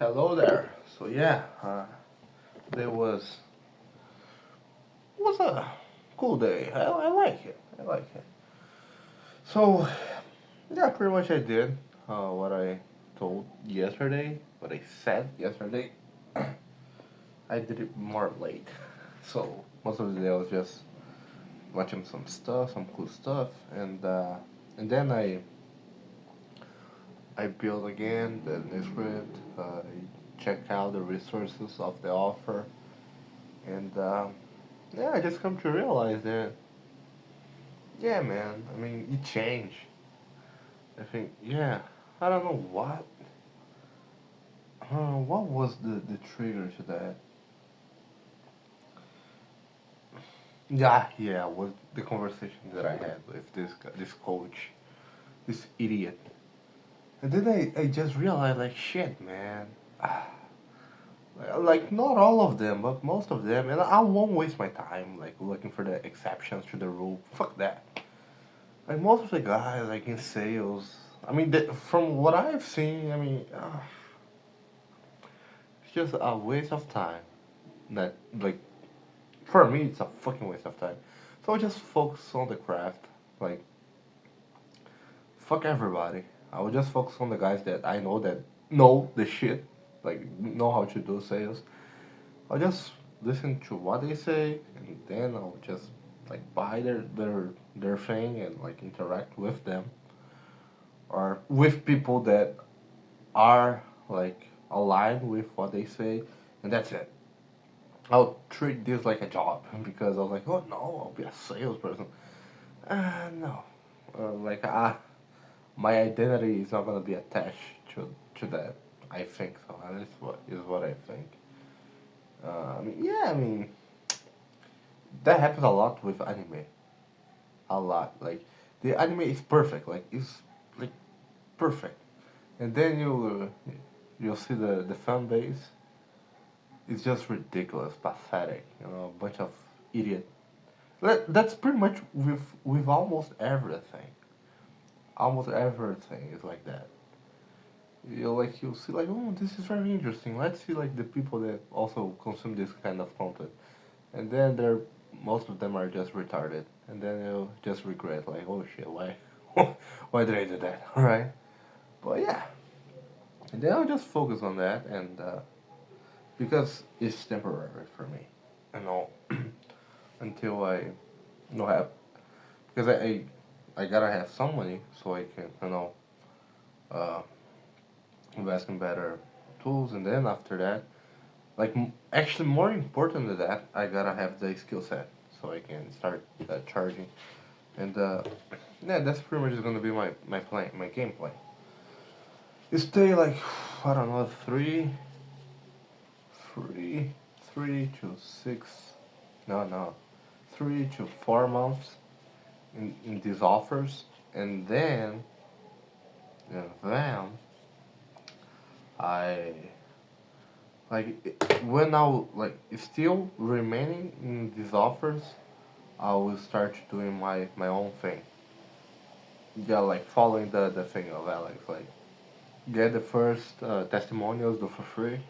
Hello there. So yeah, there was a cool day. I like it. I like it. So yeah, pretty much I did what I told yesterday, what I said yesterday. I did it more late. So most of the day I was just watching some stuff, some cool stuff, and then I built again the script. I check out the resources of the offer, and yeah, I just come to realize that, yeah, man, I mean, it changed. I think, yeah, I don't know what was the trigger to that? Yeah, was the conversation that I had with this coach, this idiot. And then I just realized, like, shit, man. Like, not all of them, but most of them, and I won't waste my time, like, looking for the exceptions to the rule. Fuck that. Like most of the guys, like in sales, I mean, from what I've seen, I mean, it's just a waste of time. That like for me, it's a fucking waste of time. So I just focus on the craft. Like fuck everybody. I will just focus on the guys that I know that know the shit, like know how to do sales. I'll just listen to what they say, and then I'll just like buy their thing and like interact with them or with people that are like aligned with what they say, and that's it. I'll treat this like a job because I was like, oh no, I'll be a salesperson. No, like my identity is not gonna be attached to that. I think so. That is what I think. I mean that happens a lot with anime. A lot. Like the anime is perfect. Like it's like perfect, and then you'll see the fan base. It's just ridiculous, pathetic. A bunch of idiot. That's pretty much with almost everything. Almost everything is like that. You'll see like, oh, this is very interesting. Let's see like the people that also consume this kind of content, and then most of them are just retarded, and then you'll just regret like, oh shit, why, why did I do that? All right, but yeah, and then I'll just focus on that, and because it's temporary for me, you know, until I know have because I gotta have some money so I can uh, invest in better tools, and then after that, like actually more important than that, I gotta have the skill set so I can start charging, and yeah, that's pretty much gonna be my plan, my game plan. You stay like I don't know three, 3 to 6, no, 3 to 4 months in these offers, and then I when I like still remaining in these offers, I will start doing my own thing. Yeah, like following the thing of Alex, like get the first testimonials do for free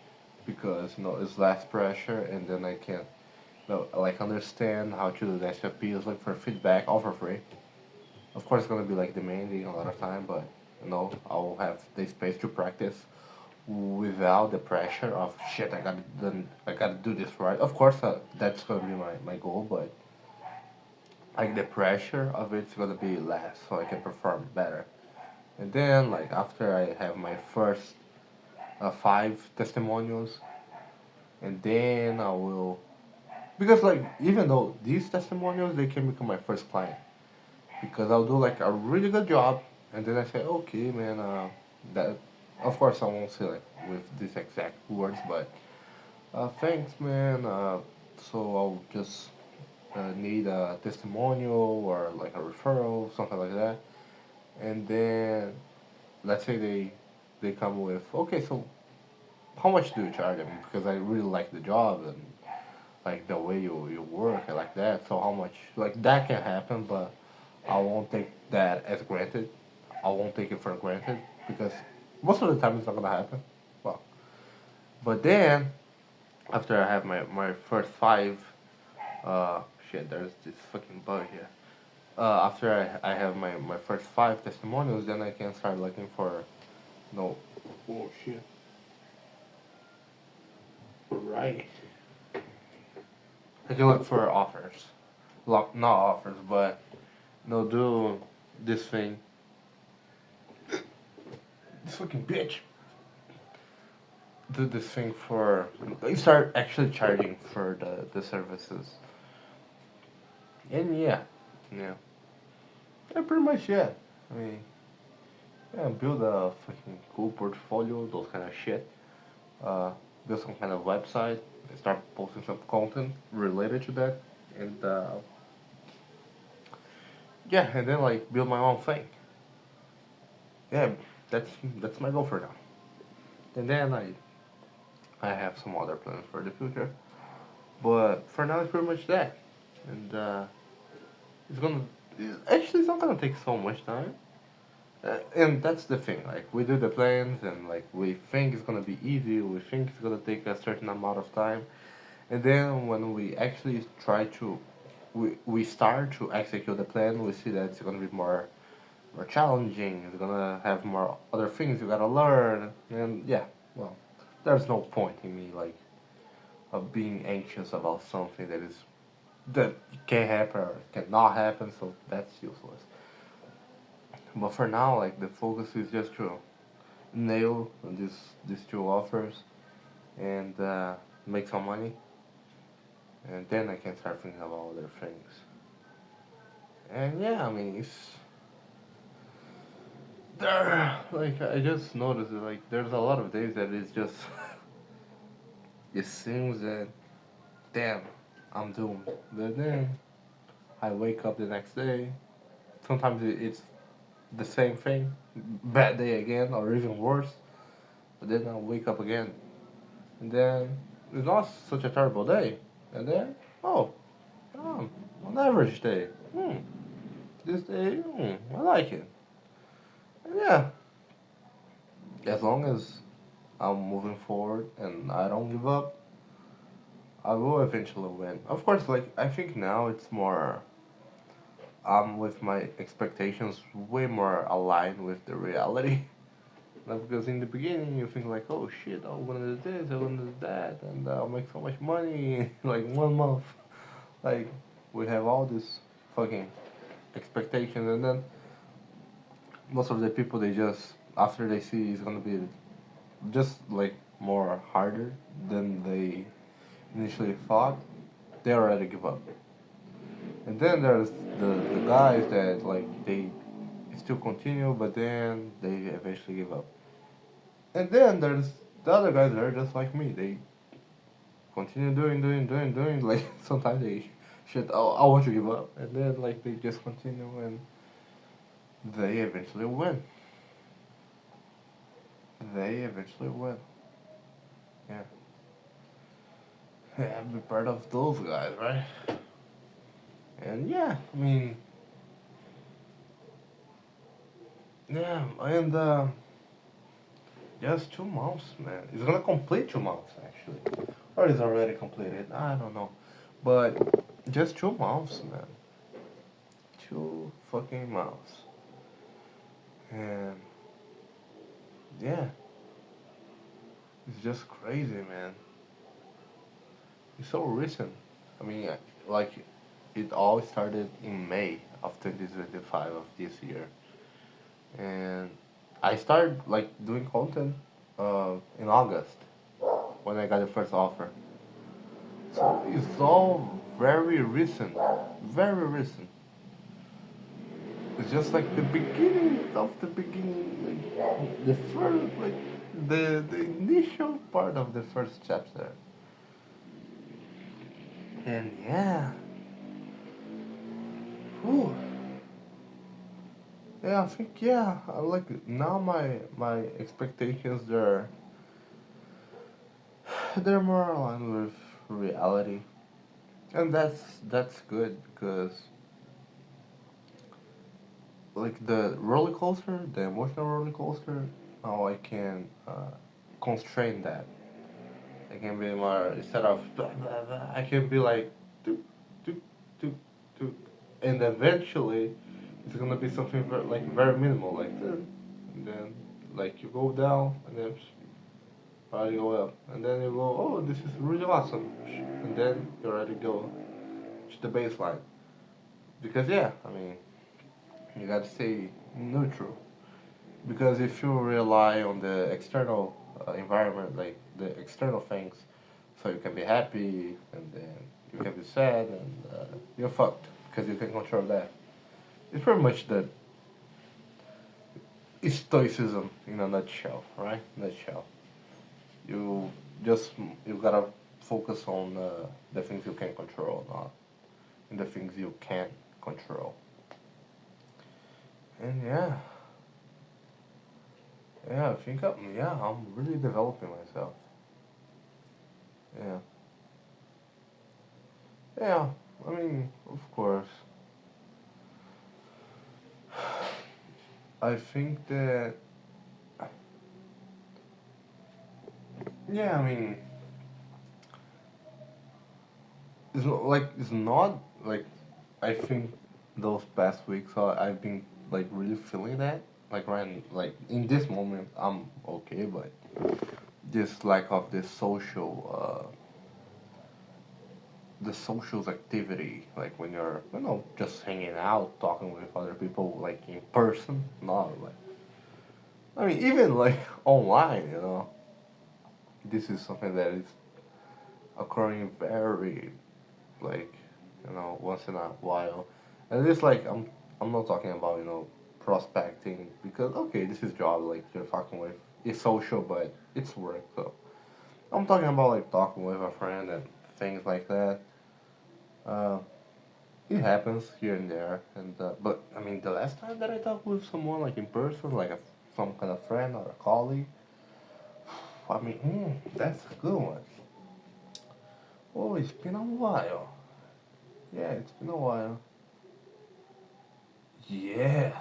because it's less pressure, and then I can like understand how to do the SOPs, look for feedback all for free. Of course, it's gonna be like demanding a lot of time, but I'll have the space to practice without the pressure of shit. I gotta do this right. Of course, that's gonna be my goal, but like the pressure of it's gonna be less, so I can perform better. And then like after I have my first 5 testimonials, and then I will because like even though these testimonials they can become my first client because I'll do like a really good job, and then I say, okay, man, that of course I won't say like with these exact words, but thanks, man. So I'll just need a testimonial or like a referral, something like that, and then let's say they come with, okay, so how much do you charge? I mean, because I really like the job and like the way you work, I like that. So how much? Like that can happen, but I won't take that as granted. I won't take it for granted because most of the time it's not gonna happen. Well, But then after I have my first five, uh, shit, there's this fucking bug here. After I have my first five testimonials, then I can start looking for no. Oh shit. Right. I can look for offers. Not offers, but no, do this thing. This fucking bitch. Do this thing for. You start actually charging for the services. And yeah. Yeah, pretty much yeah. I mean, yeah, build a fucking cool portfolio, those kind of shit. Uh, Build some kind of website, start posting some content related to that, and yeah, and then like build my own thing. Yeah, that's my goal for now. And then I have some other plans for the future, but for now it's pretty much that. And it's gonna actually it's not gonna take so much time. And that's the thing. Like we do the plans, and like we think it's gonna be easy. We think it's gonna take a certain amount of time, and then when we actually try to, we start to execute the plan, we see that it's gonna be more challenging. It's gonna have more other things you gotta learn, and yeah, well, there's no point in me like of being anxious about something that can happen or cannot happen. So that's useless. But for now, like the focus is just to nail these two offers and make some money, and then I can start thinking about other things. And yeah, I mean it's there. Like I just noticed that, like there's a lot of days that it's just it seems that damn I'm doomed. But then I wake up the next day. Sometimes it's the same thing, bad day again, or even worse. But then I wake up again, and then it's not such a terrible day. And then oh, oh an average day. This day, I like it. And yeah, as long as I'm moving forward and I don't give up, I will eventually win. Of course, like I think now it's more with my expectations way more aligned with the reality. Like, because in the beginning you think like, oh shit, I'm gonna do this, I'm gonna do that, and I'll make so much money in like 1 month. Like we have all this fucking expectations, and then most of the people they just after they see it's gonna be just like more harder than they initially thought, they already give up. And then there's the guys that like they still continue, but then they eventually give up. And then there's the other guys that are just like me. They continue doing. Like sometimes they shit. Oh, I want to give up, and then like they just continue, and they eventually win. They eventually win. Yeah. Yeah, be part of those guys, right? And yeah, I mean, yeah, and just 2 months, man. It's gonna complete 2 months actually, or it's already completed. I don't know, but just 2 months, man. 2 fucking months, and yeah, it's just crazy, man. It's so recent. I mean, like, it all started in May of 2025 of this year, and I started like doing content in August when I got the first offer. So it's all very recent, very recent. It's just like the beginning of the beginning, like the first, like the initial part of the first chapter. And yeah, whew. Yeah, I think yeah, I like now my expectations they're more aligned with reality, and that's good because like the roller coaster, the emotional roller coaster, now I can constrain that. I can be more instead of blah, blah, blah, I can be like do do do do, and eventually it's gonna be something very minimal like this, and then like you go down and then you go up, and then you go, oh, this is really awesome, and then you already go to the baseline because yeah, I mean you gotta stay neutral because if you rely on the external environment, like the external things, so you can be happy and then you can be sad and you're fucked because you can control that. It's pretty much the stoicism in a nutshell, right? Nutshell. You just you gotta focus on the things you can control, not in the things you can't control. And yeah, yeah, I think I'm really developing myself. Yeah, yeah. I mean, of course, I think that yeah. I mean, it's not like I think those past weeks I've been like really feeling that like right like in this moment I'm okay, but this lack of this social the socials activity, like when you're just hanging out talking with other people like in person, not like I mean even like online, this is something that is occurring very like once in a while, and it's like I'm not talking about prospecting because okay this is job like you're talking with it's social but it's work, so I'm talking about like talking with a friend and things like that. uh, it happens here and there, and but I mean the last time that I talked with someone like in person, like some kind of friend or a colleague, I mean that's a good one. Oh, it's been a while. Yeah, it's been a while. Yeah,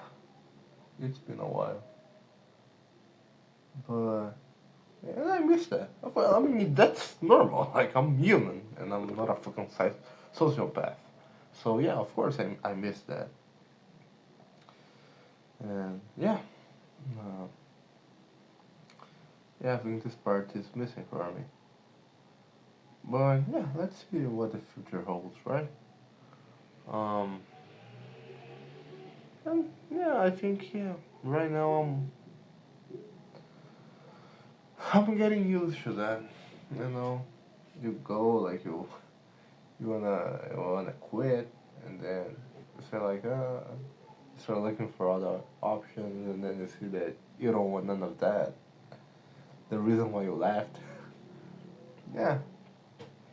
it's been a while. But yeah, I miss that. Well, I mean, that's normal. Like, I'm human, and I'm not a fucking sociopath. So yeah, of course I miss that. And yeah, uh, yeah, I think this part is missing for me. But yeah, let's see what the future holds, right? Um, and yeah, I think yeah, right now I'm getting used to that. You know, you go like you wanna quit, and then you say like start looking for other options, and then you see that you don't want none of that. The reason why you left. Yeah,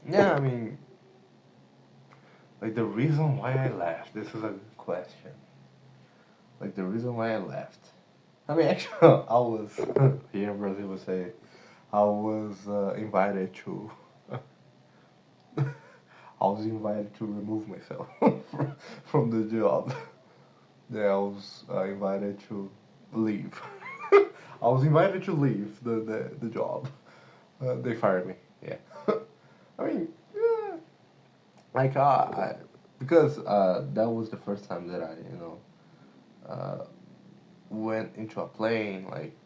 yeah. I mean, like the reason why I left. This is a good question. Like the reason why I left. I mean, actually, I was here in Brazil. Would say I was invited to. I was invited to remove myself from the job. Yeah, I was invited to leave. I was invited to leave the job. They fired me. Yeah. I mean, yeah. Like, because that was the first time that I, uh, went into a plane, like,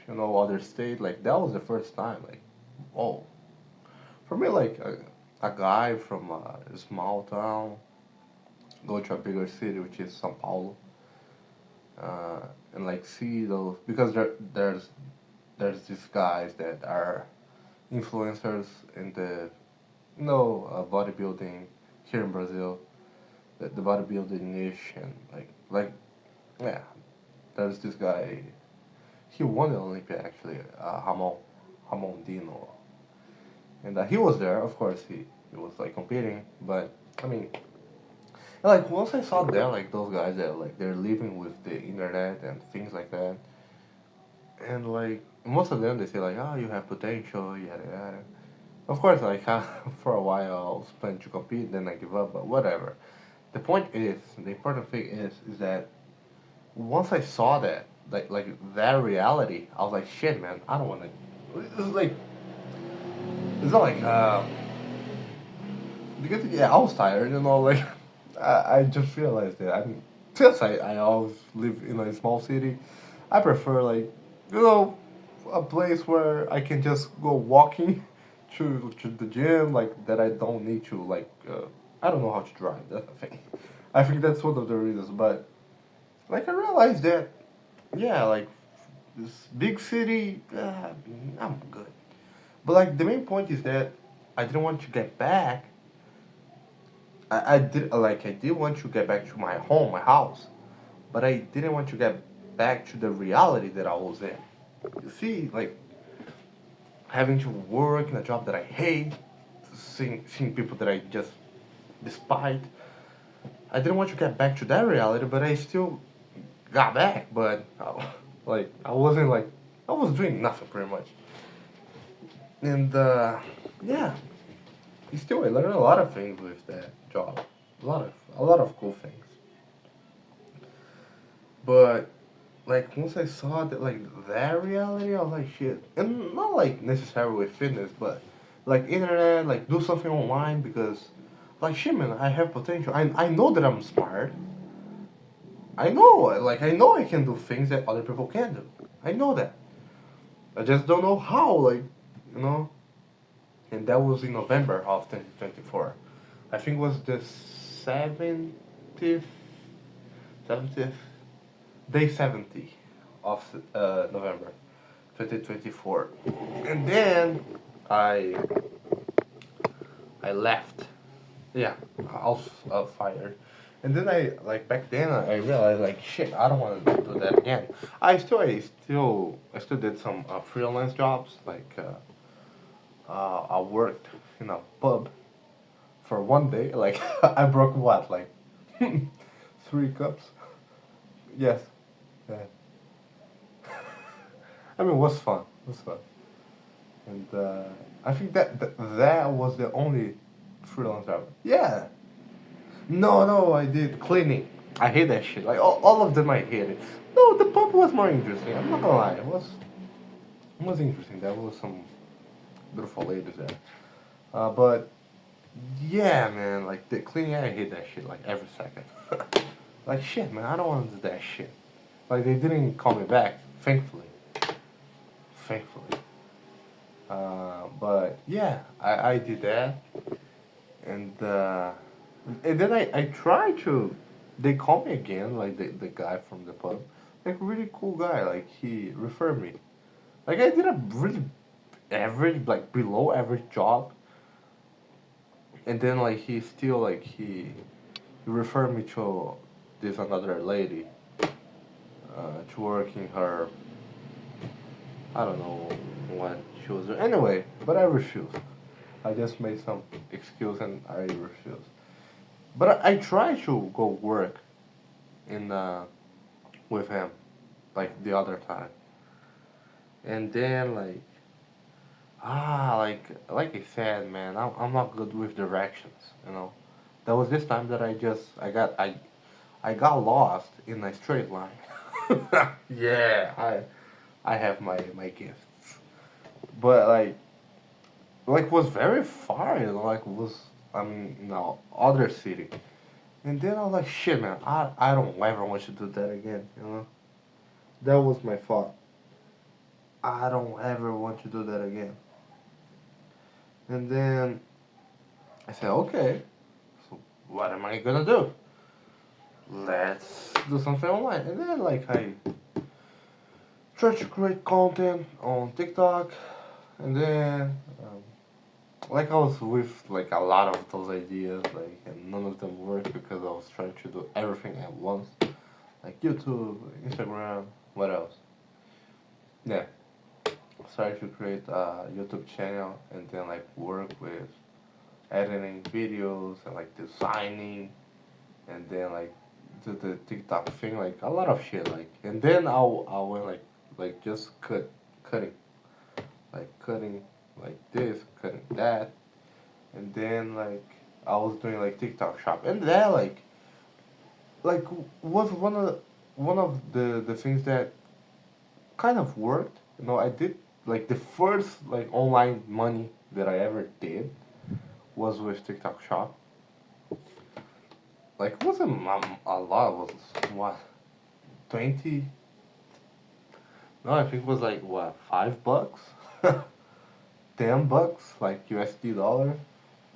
other state. Like, that was the first time. Like, whoa. For me, like, a guy from a small town go to a bigger city, which is São Paulo, uh, and like see those because there's these guys that are influencers in the bodybuilding here in Brazil, the bodybuilding niche, and like yeah, there's this guy. He won the Olympia actually, Ramon Dino, and he was there. Of course, he was like competing, but I mean, like once I saw there like those guys that like they're living with the internet and things like that, and like most of them they say like oh you have potential yada yada. Of course, like for a while I was planning to compete, then I give up, but whatever. The important thing is that once I saw that, that reality, I was like, shit, man, I don't want to. It's like it's not like because yeah, I was tired, like I just realized that. I mean, since I always live in a small city, I prefer like you know a place where I can just go walking to the gym, like that I don't need to like I don't know how to drive. That's the thing. I think that's one of the reasons. But like I realized that yeah, like this big city, I'm good. But like the main point is that I didn't want to get back. I did want to get back to my home, my house, but I didn't want to get back to the reality that I was in. You see, like having to work in a job that I hate, seeing people that I just despise. I didn't want to get back to that reality, but I still got back. But like I wasn't like I was doing nothing pretty much, and yeah, still I learned a lot of things with that job, a lot of cool things. But like once I saw that like that reality, I was like shit, and not like necessarily with fitness, but like internet, like do something online because like shit, man, I have potential. I know that I'm smart. I know I can do things that other people can't do. I know that. I just don't know how, like, you know. And that was in November of 2024. I think it was the 70th, 70th, day 70 of November 2024. And then I I left. Yeah, I was fired. And then like back then I realized like shit I don't want to do that again. I still did some freelance jobs like I worked in a pub for one day. Like I broke what like 3 cups. Yes, yeah. I mean it was fun. It was fun. And I think that was the only freelance job. Yeah. No, no, I did cleaning. I hate that shit. Like all of them, I hate it. No, the pub was more interesting. I'm not gonna lie. It was interesting. There was some beautiful ladies there. But yeah, man, like the cleaning, I hate that shit. Like every second. Like shit, man. I don't want to do that shit. Like they didn't call me back, thankfully. Thankfully. But yeah, I did that, and then I tried to. They called me again, like the guy from the pub, like really cool guy. Like he referred me. Like I did a really average, like below average job, and then like he still like he referred me to this another lady to work in her. I don't know what she was doing. Anyway, but I refused. I just made some excuse and I refused. But I tried to go work in with him, like the other time, and then like I said, man, I'm not good with directions. There was this time that I got lost in a straight line. Yeah, I have my gifts, but like was very far, like was other city. And then I was like, shit, man, I don't ever want to do that again. That was my fault. I don't ever want to do that again. And then I said, okay, so what am I gonna do? Let's do something online. And then I tried to create content on TikTok, and then I was with like a lot of those ideas, and none of them worked because I was trying to do everything at once, like YouTube, Instagram, what else? Yeah, started to create a YouTube channel and then work with editing videos and designing and then do the TikTok thing, a lot of shit, and then I went just cutting, cutting this, cutting that, and then I was doing TikTok shop, and that like was one of the things that kind of worked. I did the first online money that I ever did was with TikTok Shop. Like, it wasn't a lot, it was what, 20? No, I think it was like, what, $5? $10, like USD dollar.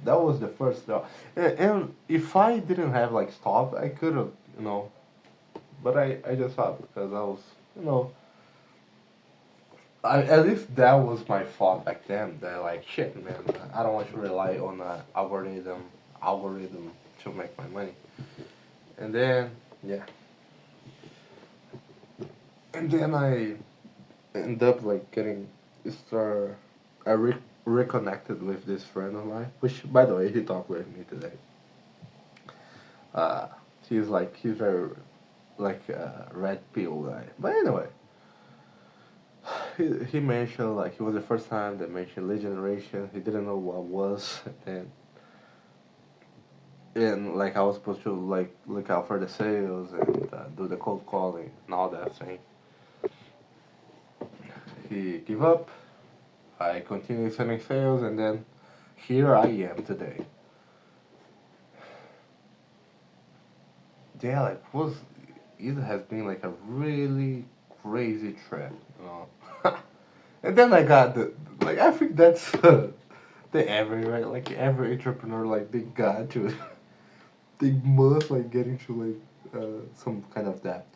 That was the first job. And if I didn't have like stock, I could have, but I just thought because I was, you know, at least that was my thought back then. That like shit, man, I don't want to rely on an algorithm to make my money. And then yeah, and then I end up like getting start. I reconnected with this friend of mine, which by the way he talked with me today. Uh, he's very like red pill guy. But anyway, he mentioned like it was the first time they mentioned lead generation. He didn't know what was, and like I was supposed to like look out for the sales and do the cold calling and all that thing. He gave up. I continued sending sales, and then here I am today. Yeah, like was it has been like a really crazy trip, you know. And then I got the like I think that's the every right like every entrepreneur like they got to they must like get into like some kind of debt.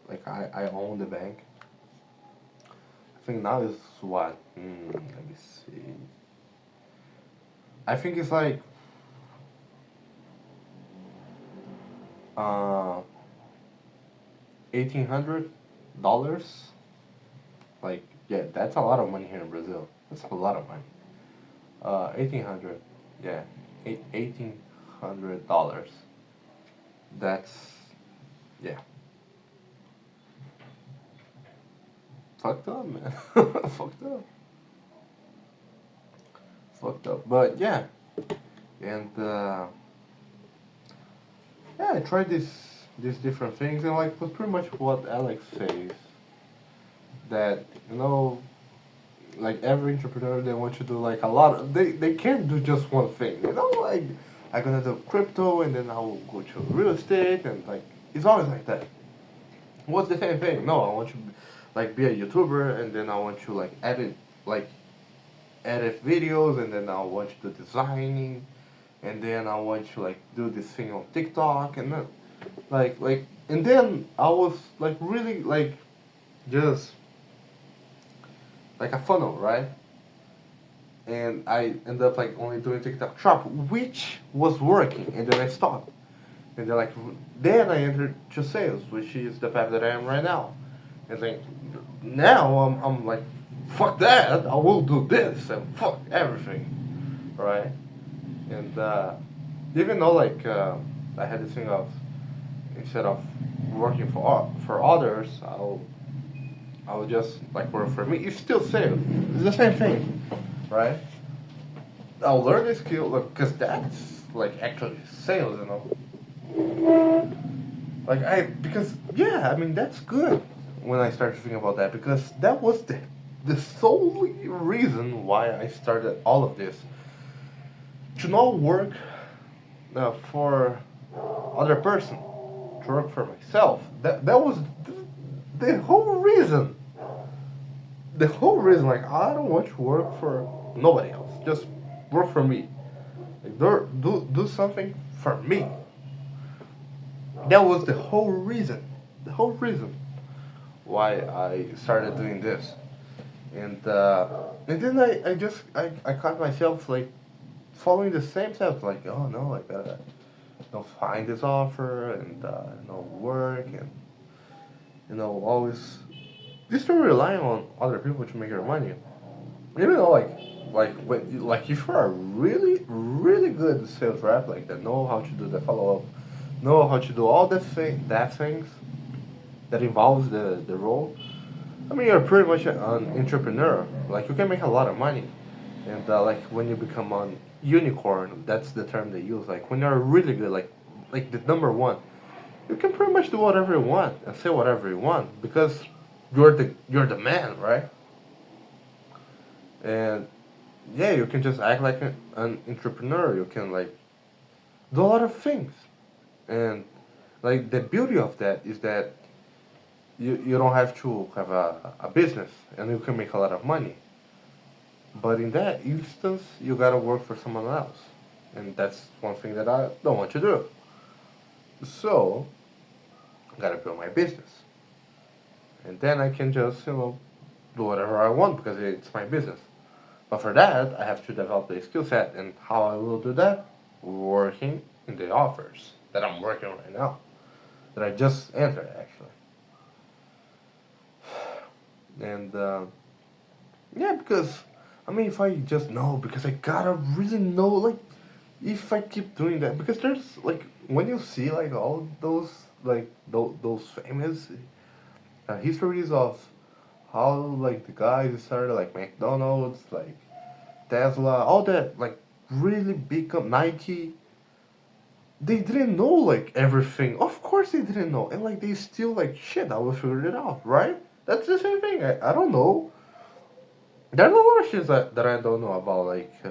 Like I own the bank. I think now is what? Let me see. I think it's like uh $1,800. Like yeah, that's a lot of money here in Brazil. That's a lot of money. 1,800. Yeah, $1,800. That's yeah, fucked up, man. Fucked up. Fucked up. But yeah, and yeah, I tried these different things, and like was pretty much what Alex says that like every entrepreneur they want to do like a lot of, they can't do just one thing, like I'm gonna do crypto and then I'll go to real estate and like it's always like that. What's the same thing? No, I want to like be a YouTuber and then I want to like edit videos and then I want to do designing and then I want to like do this thing on TikTok and then and then I was like really like just like a funnel, right? And I ended up like only doing TikTok Shop, which was working, and then I stopped. And then I entered to sales, which is the path that I am right now. And like now I'm like, fuck that, I will do this and fuck everything, right? And even though I had this thing of instead of working for others, I'll just like work for me. It's still sales. It's the same thing, right? I'll learn the skill because that's like actually sales. Like because yeah, I mean that's good when I started to think about that because that was the sole reason why I started all of this to not work for other person, to work for myself. That was the whole reason. The whole reason, like I don't want to work for nobody else. Just work for me. Like, do something for me. That was the whole reason. The whole reason why I started doing this. And then I caught myself like following the same steps. Like oh no, I gotta find this offer and work and always just to rely on other people to make your money. Even though like if you are really really good sales rep like that know how to do the follow up, know how to do all that things that involves the role. I mean you're pretty much an entrepreneur. Like you can make a lot of money, and like when you become an unicorn, that's the term they use. Like when you're really good, like the number one, you can pretty much do whatever you want and say whatever you want because you're the man, right? And yeah, you can just act like an entrepreneur. You can like do a lot of things, and like the beauty of that is that you don't have to have a business, and you can make a lot of money. But in that instance, you gotta work for someone else, and that's one thing that I don't want to do. So I gotta build my business, and then I can just do whatever I want because it's my business. But for that, I have to develop the skill set, and how I will do that? Working in the offers that I'm working right now, that I just entered actually, and yeah, because I mean, if I just know, because I gotta really know, like, if I keep doing that, because there's like when you see like all those like those famous histories of how like the guys started like McDonald's, like Tesla, all that like really big Nike. They didn't know like everything. Of course they didn't know, and like they still like shit. I will figure it out, right? That's the same thing. I don't know. There's a lot of shit that I don't know about, like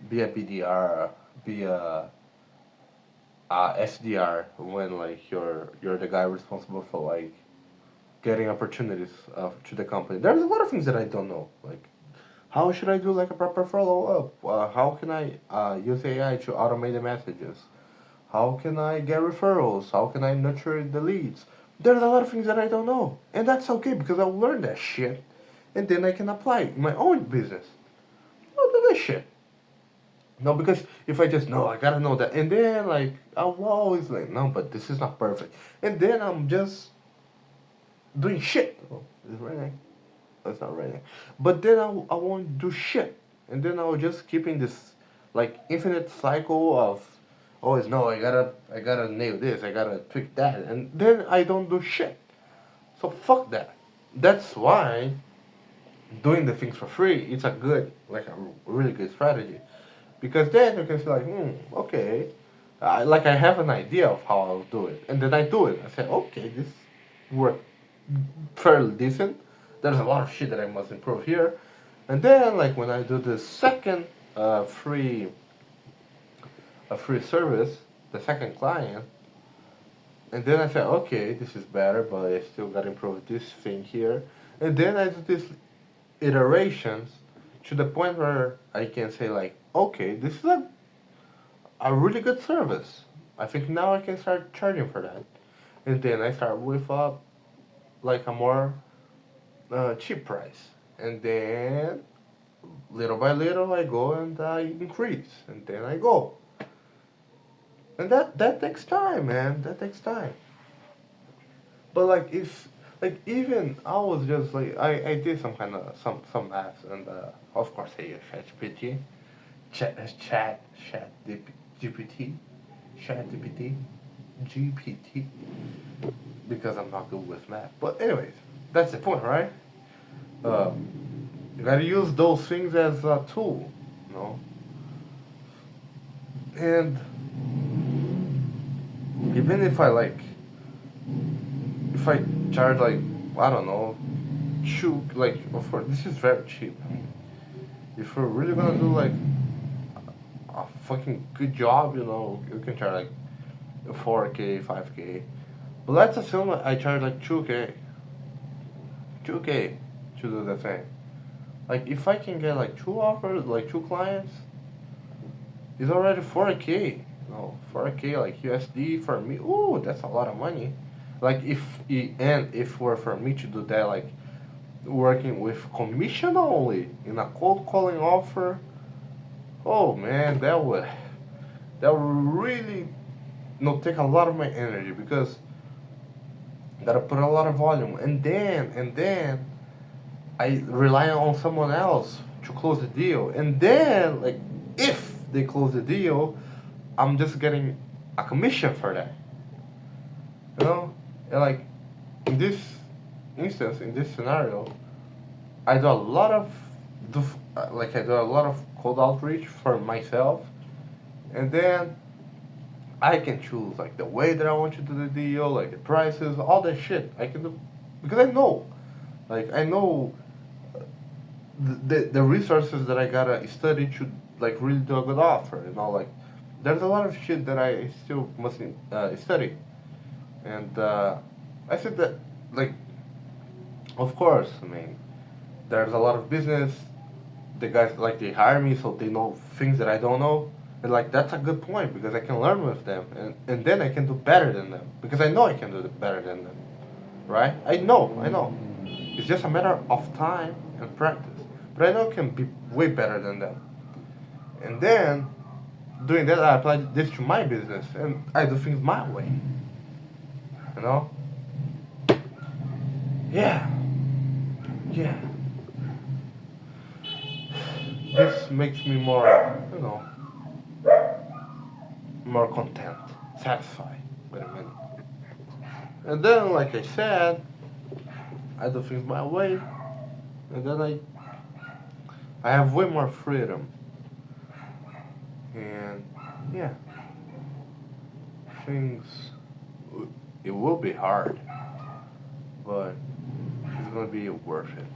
be a BDR, be a SDR when like you're the guy responsible for like getting opportunities to the company. There's a lot of things that I don't know. Like how should I do like a proper follow up? How can I use AI to automate the messages? How can I get referrals? How can I nurture the leads? There's a lot of things that I don't know, and that's okay because I'll learn that shit, and then I can apply it in my own business. I'll do that shit. No, because if I just know, I gotta know that, and then like I'll always like, no, but this is not perfect, and then I'm just doing shit. Oh, it's raining. It's not raining, but then I won't do shit, and then I'll just keep in this like infinite cycle of always no, I gotta nail this, I gotta tweak that, and then I don't do shit. So fuck that. That's why doing the things for free it's a good like a really good strategy. Because then you can say like, okay, like I have an idea of how I'll do it, and then I do it. I say, okay, this worked fairly decent. There's a lot of shit that I must improve here, and then like when I do the second free a free service, the second client, and then I say, okay, this is better, but I still gotta improve this thing here, and then I do these iterations to the point where I can say like, okay, this is a really good service. I think now I can start charging for that. And then I start with like a more cheap price. And then little by little I go and I increase. And then I go. And that takes time, man. That takes time. But like if like even I was just like I did some kind of some maths and of course I use ChatGPT, chat GPT, ChatGPT, GPT because I'm not good with math. But anyways, that's the point, right? Uh, you gotta use those things as a tool, you know. And even if I like, if I charge like I don't know, like of course this is very cheap. I mean, if we're really gonna do like a fucking good job, you can charge like 4K, 5K. But let's assume I charge like 2K, 2K to do the thing. Like if I can get like two offers, like two clients, it's already 4K. No, 4K like USD for me. Ooh, that's a lot of money. Like if were for me to do that, like working with commission only in a cold calling offer, oh man, that would really take a lot of my energy because gotta put a lot of volume, and then I rely on someone else to close the deal, and then like if they close the deal, I'm just getting a commission for that, and like in this instance, in this scenario, I do a lot of I do a lot of cold outreach for myself, and then I can choose like the way that I want you to do the deal, like the prices, all that shit. I can do because I know, like I know the resources that I gotta study to like really do a good offer. You know, like there's a lot of shit that I still must study, and I said that like of course. I mean, there's a lot of business. The guys like they hire me so they know things that I don't know, and like that's a good point because I can learn with them, and then I can do better than them because I know I can do it better than them, right? I know. It's just a matter of time and practice, but I know I can be way better than them. And then doing that, I apply this to my business and I do things my way, you know? Yeah, yeah. This makes me more, you know, more content, satisfied. Wait a minute. And then, like I said, I do things my way, and then I have way more freedom. And yeah, things it will be hard, but it's gonna be worth it.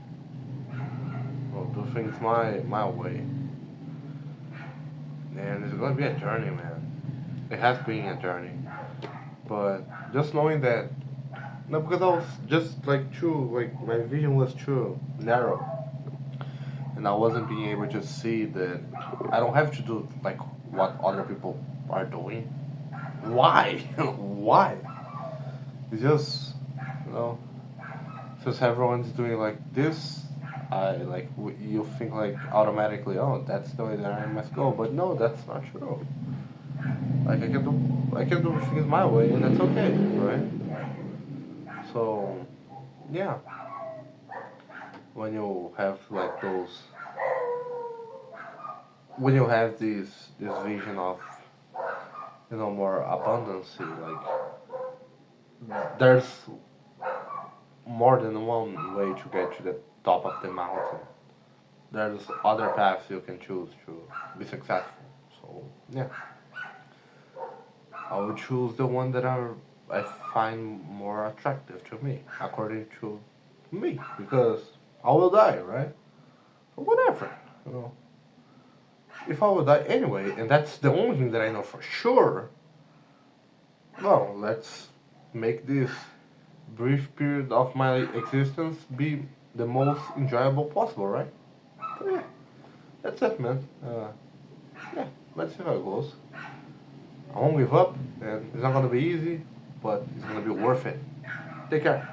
I'll do things my way, and it's gonna be a journey, man. It has been a journey, but just knowing that, no, because I was just like too like my vision was too narrow, and I wasn't being able to see that I don't have to do like what other people are doing. Why? Why? It's just you know since everyone's doing like this, I like you think like automatically, oh, that's the way that I must go. But no, that's not true. Like I can do things my way, and that's okay, right? So, yeah, when you have like those, when you have this vision of more abundance, like there's more than one way to get to the top of the mountain. There's other paths you can choose to be successful. So yeah, I would choose the one that I find more attractive to me, according to me, because I will die, right? Whatever, you know. If I will die anyway, and that's the only thing that I know for sure, well, let's make this brief period of my existence be the most enjoyable possible, right? So, yeah, that's it, man. Yeah, let's see how it goes. I won't give up, and it's not gonna be easy, but it's gonna be worth it. Take care.